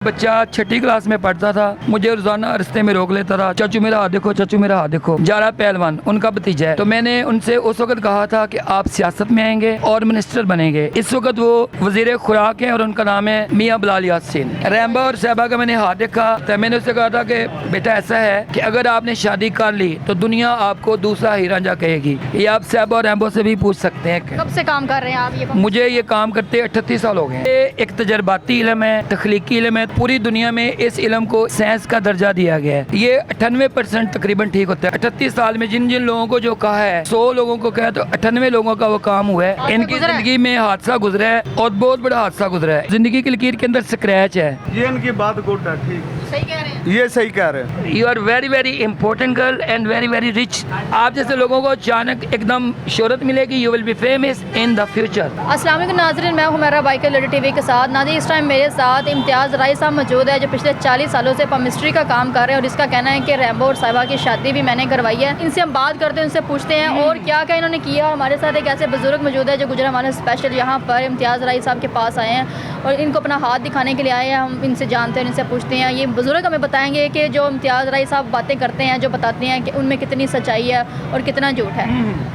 बच्चा छठी क्लास में पढ़ता था। मुझे रोजाना रास्ते में रोक लेता था, चाचू मेरा हाथ देखो, चाचू मेरा हाथ देखो। जारा पहलवान उनका भतीजा है। तो मैंने उनसे उस वक्त कहा था कि आप सियासत में आएंगे और मिनिस्टर बनेंगे। इस वक्त वो वजीर खुराक है और उनका नाम है मियां बिलाल यासीन। रैम्बो और साहिबा का मैंने हाथ देखा तो मैंने उससे कहा था कि बेटा ऐसा है कि अगर आपने शादी कर ली तो दुनिया आपको दूसरा हीरा रांझा कहेगी। ये आप साहिबा और रैम्बो से भी पूछ सकते हैं। कब से काम कर रहे हैं आप ये? मुझे ये काम करते 38 साल हो गए। ये एक तजर्बाती इल्म है, तख्लीकी इल्म है। पूरी दुनिया में इस इल्म को साइंस का दर्जा दिया गया है। ये 98% तकरीबन ठीक होता है। 38 साल में जिन जिन लोगों को जो कहा है, 100 लोगों को कहा तो 98 लोगों का वो काम हुआ है। इनकी जिंदगी में हादसा गुजरा है और बहुत बड़ा हादसा गुजरा है। जिंदगी की लकीर के अंदर स्क्रैच है। ये इनकी बात गुड है, ठीक सही कह रहे हैं। ये सही कह रहे हैं। You are very very important girl and very very rich. आप जैसे लोगों को अचानक एकदम शोहरत मिलेगी। You will be famous in the future. अस्सलाम वालेकुम नाज़रीन, मैं हुमैरा बाइकर लेडी टीवी के साथ। नाज़रीन, इस टाइम मेरे साथ इम्तियाज़ राय साहब मौजूद है जो पिछले 40 सालों से पमिस्ट्री का काम कर रहे हैं और इसका कहना है कि रैम्बो और साहिबा की शादी भी मैंने करवाई है। इनसे हम बात करते हैं, उनसे पूछते हैं और क्या क्या इन्होंने किया। हमारे साथ एक ऐसे बुजुर्ग मौजूद है जो गुजरा हमारे स्पेशल यहाँ पर इम्तियाज़ राय साहब के पास आए हैं और इनको अपना हाथ दिखाने के लिए आए हैं। हम इनसे जानते हैं, इनसे पूछते हैं। ये बुजुर्ग हमें बताएंगे कि जो इम्तियाज़ राय साहब बातें करते हैं, जो बताते हैं कि उनमें कितनी सच्चाई है और कितना झूठ है।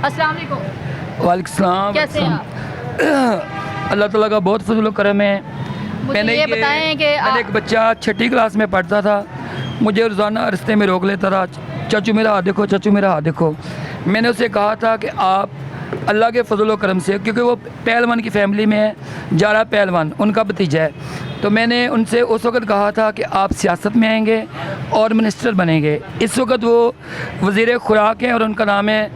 अस्सलाम वालेकुम। वालेकुम सलाम। कैसे हैं आप? अल्लाह ताला का बहुत फजल करम है। मुझे ये बताएं कि मैंने एक बच्चा छठी क्लास में पढ़ता था। मुझे रोज़ाना रास्ते में रोक लेता था, चाचू मेरा हाथ देखो, चाचू मेरा हाथ देखो। मैंने उससे कहा था कि आप अल्लाह के फजल करम से, क्योंकि वो पहलवान की फैमिली में है, जारा पहलवान उनका भतीजा है। तो मैंने उनसे उस वक्त कहा था कि आप सियासत में आएंगे और मिनिस्टर बनेंगे। इस वक्त वो वजीर खुराक है और उनका नाम है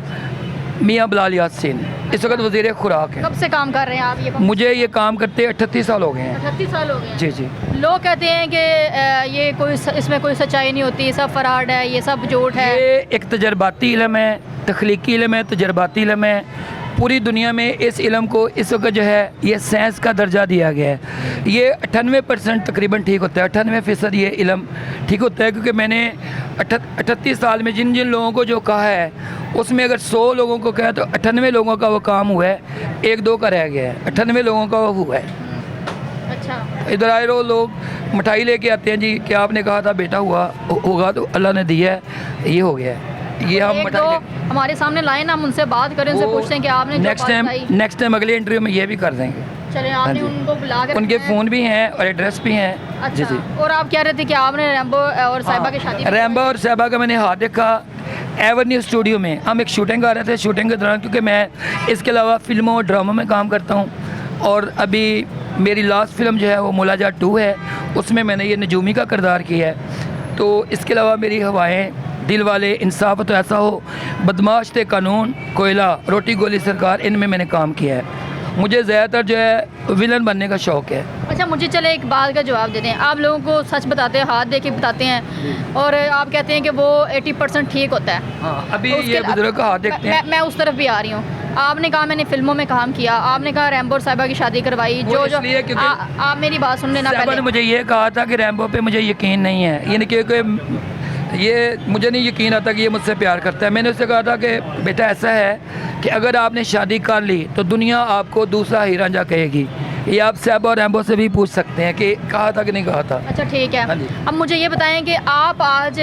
मियां बिलाल यासीन। इस वक्त वजीर खुराक है। कब से काम कर रहे हैं आप ये? मुझे ये काम करते 38 साल हो गए हैं। 38 साल हो गए हैं। जी जी। लोग कहते हैं कि ये कोई इसमें कोई सच्चाई नहीं होती, सब फराड है, ये सब झूठ है। ये एक तजर्बाती इल्म है, तख्लीकी इल्म है, तजर्बाती इल्म है। पूरी दुनिया में इस इल्म को इस वक्त जो है ये साइंस का दर्जा दिया गया है। ये 98% तकरीबन ठीक होता है। 98% ये इल्म ठीक होता है, क्योंकि मैंने 38 साल में जिन जिन लोगों को जो कहा है उसमें अगर 100 लोगों को कहा तो 98 लोगों का वो काम हुआ है, 1-2 का रह गया है। 98 लोगों का वो हुआ है। अच्छा, इधर आए लोग मिठाई लेके आते हैं जी कि आपने कहा था बेटा होगा तो अल्लाह ने दिया है, ये हो गया है। ये हम एक दो हमारे सामने लाए ना, हम उनसे बात करें, उनसे पूछते हैं कि आपने जो बात बताई। नेक्स्ट टाइम अगले इंटरव्यू में ये भी कर देंगे। चले, आपने उनको बुला कर उनके फ़ोन भी हैं और एड्रेस भी हैं। अच्छा। जी जी। और आप कह रहे थे कि आपने रैम्बो और साहिबा की शादी रैम्बो और साहिबा का मैंने हाथ देखा एवेन्यू स्टूडियो में। हम एक शूटिंग कर रहे थे। शूटिंग के दौरान, क्योंकि मैं इसके अलावा फिल्मों और ड्रामों में काम करता हूँ और अभी मेरी लास्ट फिल्म जो है वो मुलाजा 2 है, उसमें मैंने ये नजूमी का किरदार किया है। तो इसके अलावा मेरी हवाएं, दिल वाले, इंसाफ तो ऐसा हो, बदमाश थे कानून, कोयला, रोटी गोली सरकार, इनमें मैंने काम किया है। मुझे ज़्यादातर जो है विलन बनने का शौक़ है। अच्छा, मुझे चले एक बात का जवाब दे दें। आप लोगों को सच बताते हैं, हाथ दे के बताते हैं और आप कहते हैं कि वो 80% ठीक होता है। हाँ, अभी ये बुजुर्ग का हाथ देखते हैं। मैं उस तरफ भी आ रही हूँ। आपने कहा मैंने फिल्मों में काम किया, आपने कहा रैम्बो और साहिबा की शादी करवाई। जो आप मेरी बात सुन लेना पहले। मुझे ये कहा था कि रैम्बो पे मुझे यकीन नहीं है, यानी कि ये मुझे नहीं यकीन आता कि ये मुझसे प्यार करता है। मैंने उससे कहा था कि बेटा ऐसा है कि अगर आपने शादी कर ली तो दुनिया आपको दूसरा हीरा रांझा कहेगी। ये आप साहिबा और रैम्बो से भी पूछ सकते हैं कि कहा था कि नहीं कहा था। अच्छा, ठीक है। अब मुझे ये बताएं कि आप आज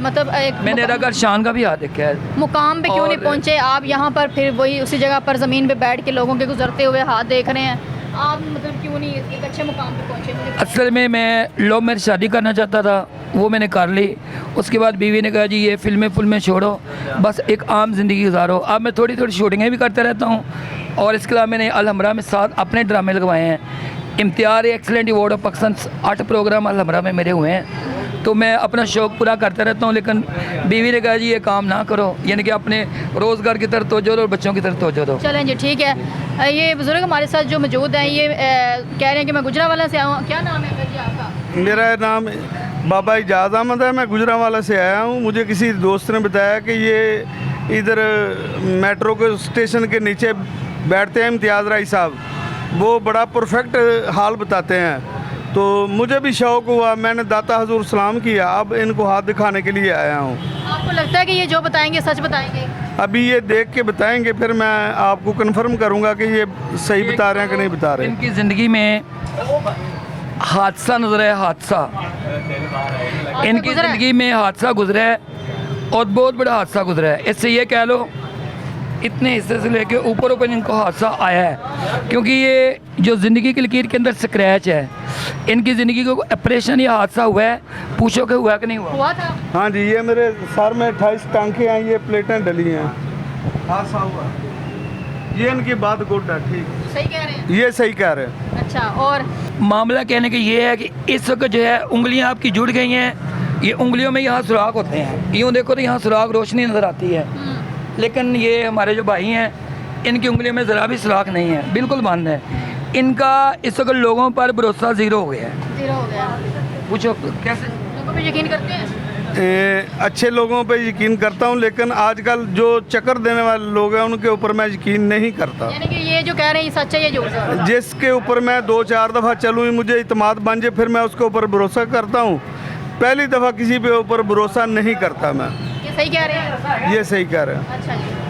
मतलब एक मैंने रगर शान का भी हाथ देखा है। मुकाम पे क्यों नहीं पहुंचे आप यहाँ पर? फिर वही उसी जगह पर ज़मीन पे बैठ के लोगों के गुजरते हुए हाथ देख रहे हैं आप, मतलब क्यों नहीं एक अच्छे मुकाम पे पहुंचे? असल में मैं लव मैरिज शादी करना चाहता था, वो मैंने कर ली। उसके बाद बीवी ने कहा जी ये फिल्में छोड़ो, बस एक आम ज़िंदगी गुजारो। अब मैं थोड़ी थोड़ी शूटिंगें भी करता रहता हूँ और इसके अलावा मैंने अलहमरा में 7 अपने ड्रामे लगवाए हैं। Imtiaz excellent award of Pakistan 8 program Alhamra में मेरे हुए हैं। तो मैं अपना शौक़ पूरा करता रहता हूँ, लेकिन बीवी ने कहा जी ये काम ना करो, यानी कि अपने रोज़गार की तरफ तवज्जो दो और बच्चों की तरफ तवज्जो दो। चलें जी, ठीक है। ये बुजुर्ग हमारे साथ जो मौजूद हैं ये कह रहे हैं कि मैं गुजरावाला से आया हूँ। क्या नाम है जी आपका? मेरा नाम बाबा इजाज़ अहमद है। मैं गुजरांवाला से आया हूँ। मुझे किसी दोस्त ने बताया कि ये इधर मेट्रो के स्टेशन के नीचे बैठते हैं इम्तियाज़ राय साहब, वो बड़ा परफेक्ट हाल बताते हैं। तो मुझे भी शौक़ हुआ, मैंने दाता हजूर सलाम किया। अब इनको हाथ दिखाने के लिए आया हूँ। आपको लगता है कि ये जो बताएंगे सच बताएंगे? अभी ये देख के बताएंगे, फिर मैं आपको कंफर्म करूँगा कि ये सही बता रहे हैं कि नहीं बता रहे। इनकी ज़िंदगी में हादसा नजर है, हादसा इनकी गुजरा है? ज़िंदगी में हादसा गुजरा है और बहुत बड़ा हादसा गुजरा है। इससे ये कह लो इतने हिस्से से लेके ऊपर ऊपर इनको हादसा आया है, क्योंकि ये जो ज़िंदगी की लकीर के अंदर स्क्रैच है, इनकी ज़िंदगी को ऑपरेशन या हादसा हुआ है, पूछो कि हुआ कि नहीं हुआ। हुआ था? हाँ जी, ये मेरे सर में 28 टांके हैं, ये प्लेटें डली हैं, हादसा हुआ। ये इनकी बात गुड है, ठीक, सही कह रहे हैं? ये सही कह रहे हैं। अच्छा, और मामला कहने का ये है कि इस वक्त जो है उंगलियां आपकी जुड़ गई हैं, ये उंगलियों में यहाँ सुराख होते हैं, यूँ देखो तो यहाँ सुराख रोशनी नज़र आती है, लेकिन ये हमारे जो भाई हैं इनकी उंगलियों में ज़रा भी सुराख नहीं है, बिल्कुल बंद है। इनका इस वक्त लोगों पर भरोसा ज़ीरो हो गया है। जीरो हो गया। पूछो कैसे? लोगों पे यकीन करते हैं? अच्छे लोगों पे यकीन करता हूँ, लेकिन आजकल जो चक्कर देने वाले लोग हैं उनके ऊपर मैं यकीन नहीं करता। यानी कि ये जो कह रहे हैं ये सच है, ये झूठ है? जिसके ऊपर मैं 2-4 दफ़ा चलूँ, मुझे इत्मीनान बन जाए, फिर मैं उसके ऊपर भरोसा करता हूँ। पहली दफ़ा किसी पे ऊपर भरोसा नहीं करता मैं। ये सही कह रहे हैं? ये सही कह रहे हैं। अच्छा जी।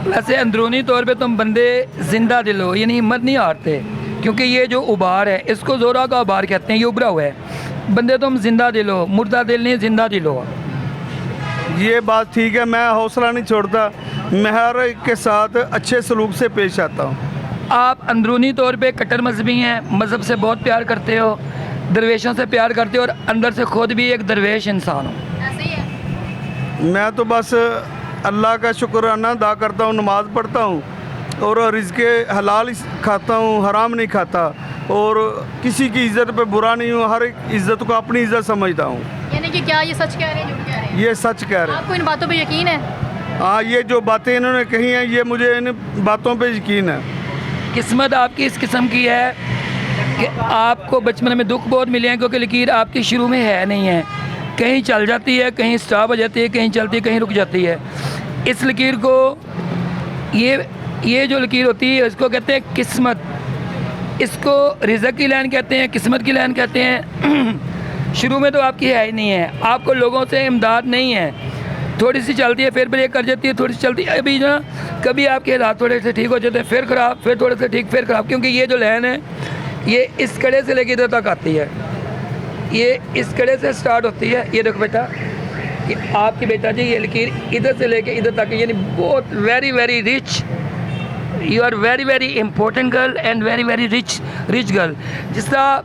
वैसे अंदरूनी तौर पे तुम बंदे जिंदा दिल हो, यानी हिम्मत नहीं हारते, क्योंकि ये जो उबार है इसको जोरा का उबार कहते हैं, ये उभरा हुआ है। बंदे तुम जिंदा दिल हो, मुर्दा दिल नहीं, जिंदा दिल हो। ये बात ठीक है, मैं हौसला नहीं छोड़ता, मैं हर एक के साथ अच्छे सलूक से पेश आता हूँ। आप अंदरूनी तौर पे कट्टर मजहबी हैं, मज़हब से बहुत प्यार करते हो, दरवेशों से प्यार करते हो और अंदर से खुद भी एक दरवेश इंसान हो। ऐसे ही है? मैं तो बस अल्लाह का शुक्राना अदा करता हूँ, नमाज़ पढ़ता हूँ और रिज़्क़े हलाल खाता हूँ, हराम नहीं खाता, और किसी की इज़्ज़त पे बुरा नहीं हूँ, हर एक इज़्ज़त को अपनी इज़्ज़त समझता हूँ। यानी कि क्या ये सच कह रहे हैं, झूठ कह रहे हैं? ये सच कह रहे हैं। आपको इन बातों पे यकीन है? हाँ, ये जो बातें इन्होंने कही हैं, ये मुझे इन बातों पे यकीन है। किस्मत आपकी इस किस्म की है कि आपको बचपन में दुख बहुत मिले हैं, क्योंकि लकीर आपकी शुरू में है नहीं है, कहीं चल जाती है, कहीं स्टॉप हो जाती है, कहीं चलती है, कहीं रुक जाती है। इस लकीर को ये जो लकीर होती है इसको कहते हैं किस्मत, इसको रिज़्क़ की लाइन कहते हैं, किस्मत की लाइन कहते हैं। शुरू में तो आपकी है ही नहीं है, आपको लोगों से इमदाद नहीं है, थोड़ी सी चलती है फिर ब्रेक कर जाती है, थोड़ी सी चलती है, अभी ना कभी आपके हालात थोड़े से ठीक हो जाते हैं, फिर ख़राब, फिर थोड़े से ठीक, फिर ख़राब, क्योंकि ये जो लाइन है ये इस कड़े से लेकर इधर तक आती है, ये इस कड़े से स्टार्ट होती है। ये देखो बेटा, ये आपकी बेटा जी, ये लकीर इधर से लेके इधर तक, यानी बहुत very very rich, you are very very important girl and very very rich girl. जिस तरह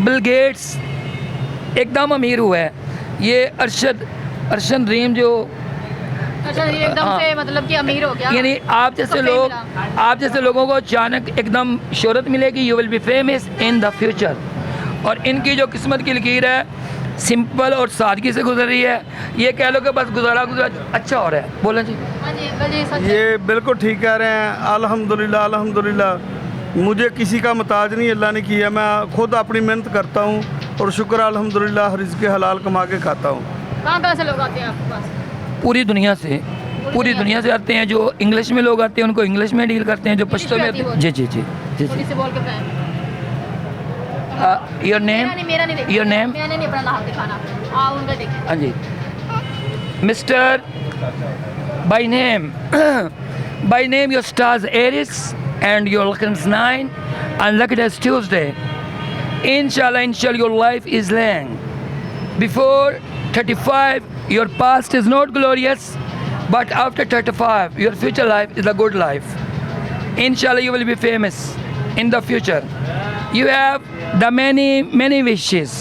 बिल गेट्स एकदम अमीर हुआ है, ये अरशद रीम जो अच्छा, ये एकदम हाँ। से मतलब कि अमीर हो गया, यानी आप जैसे लोगों को अचानक एकदम शोहरत मिलेगी, you will be famous in the future. और इनकी जो किस्मत की लकीर है सिंपल और सादगी से गुजर रही है, ये कह लो कि बस गुजारा अच्छा हो रहा है। बोलो जी। हाँ जी अंकल जी, सच है? ये बिल्कुल ठीक कह रहे हैं। अल्हम्दुलिल्लाह अल्हम्दुलिल्लाह, मुझे किसी का मोहताज नहीं अल्लाह ने किया, मैं खुद अपनी मेहनत करता हूँ और शुक्र अल्हम्दुलिल्लाह रिज़्क़ हलाल कमा के खाता हूँ। कहाँ से लोग आते हैं आपके पास? पूरी दुनिया से आते हैं। जो इंग्लिश में लोग आते हैं उनको इंग्लिश में डील करते हैं, जो पश्तो में आती है वो? जी जी जी जी थोड़ी जी। सी बोल के बताएं। Your name? मेरा नहीं देखिए। Your name? मैंने नहीं अपना नाम दिखाना, हाँ उनका देखिए। हाँ जी। Mister by name your stars Aries and your luck's 9 and lucky is Tuesday. Inshallah your life is long. Before 35 your past is not glorious, but after 35 your future life is a good life. Inshallah you will be famous in the future. You have the many wishes.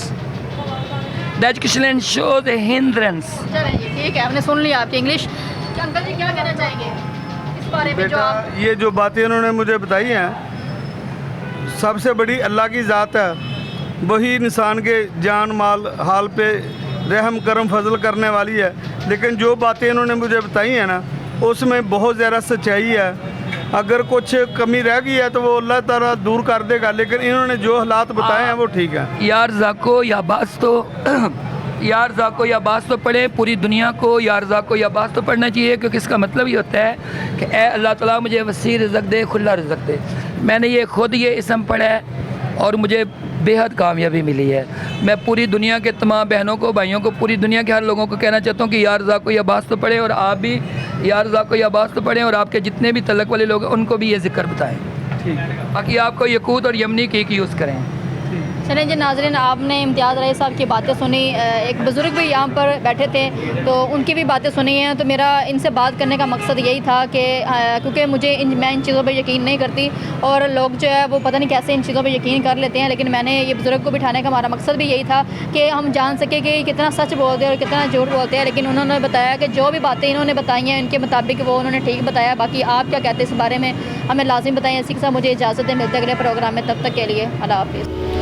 The education shows a hindrance. चलें जी, ठीक है, हमने सुन लिया आपकी English. क्या uncle जी क्या कहना चाहेंगे इस बारे में जो बेटा, आप? ये जो बातें उन्होंने मुझे बताई हैं, सबसे बड़ी अल्लाह की ज़ात है, वही इंसान के जान माल हाल पे रहम करम फजल करने वाली है। लेकिन जो बातें इन्होंने मुझे बताई हैं ना, उसमें बहुत ज़्यादा सच्चाई है। अगर कुछ कमी रह गई है तो वो अल्लाह ताला दूर कर देगा, लेकिन इन्होंने जो हालात बताए हैं वो ठीक है। यार जाको या बास तो यार जाको या बास तो पढ़े, पूरी दुनिया को यार जाको या बास तो पढ़ना चाहिए, क्योंकि इसका मतलब ये होता है कि ए अल्लाह ताला मुझे वसी रिज़्क़ दे, खुला रिज़्क़ दे। मैंने ये खुद ये इसम पढ़ा है और मुझे बेहद कामयाबी मिली है। मैं पूरी दुनिया के तमाम बहनों को, भाइयों को, पूरी दुनिया के हर लोगों को कहना चाहता हूँ कि यार जाको या बास तो पढ़ें, और आप भी यार जाको या बास तो पढ़ें, और आपके जितने भी तलक वाले लोग हैं उनको भी ये ज़िक्र बताएँ। ठीक है। बाकी आप कोई यकूत और यमनी केक यूज़ करें। चलें जी नाज़रीन, आपने इम्तियाज़ रईस साहब की बातें सुनी। एक बुज़ुर्ग भी यहाँ पर बैठे थे तो उनकी भी बातें सुनी हैं। तो मेरा इनसे बात करने का मकसद यही था कि क्योंकि मैं इन चीज़ों पर यकीन नहीं करती और लोग जो है वो पता नहीं कैसे इन चीज़ों पर यकीन कर लेते हैं, लेकिन मैंने ये बुज़ुर्ग को बिठाने का हमारा मकसद भी यही था कि हम जान सके कि कितना सच बोलते हैं और कितना झूठ बोलते हैं। लेकिन उन्होंने बताया कि जो भी बातें इन्होंने बताई हैं इनके मुताबिक वो उन्होंने ठीक बताया। बाकी आप क्या कहते हैं इस बारे में हमें लाजिम बताएं। इसी के साथ मुझे इजाज़त है, मिलते अगले प्रोग्राम में, तब तक के लिए अल्लाह हाफ़िज़।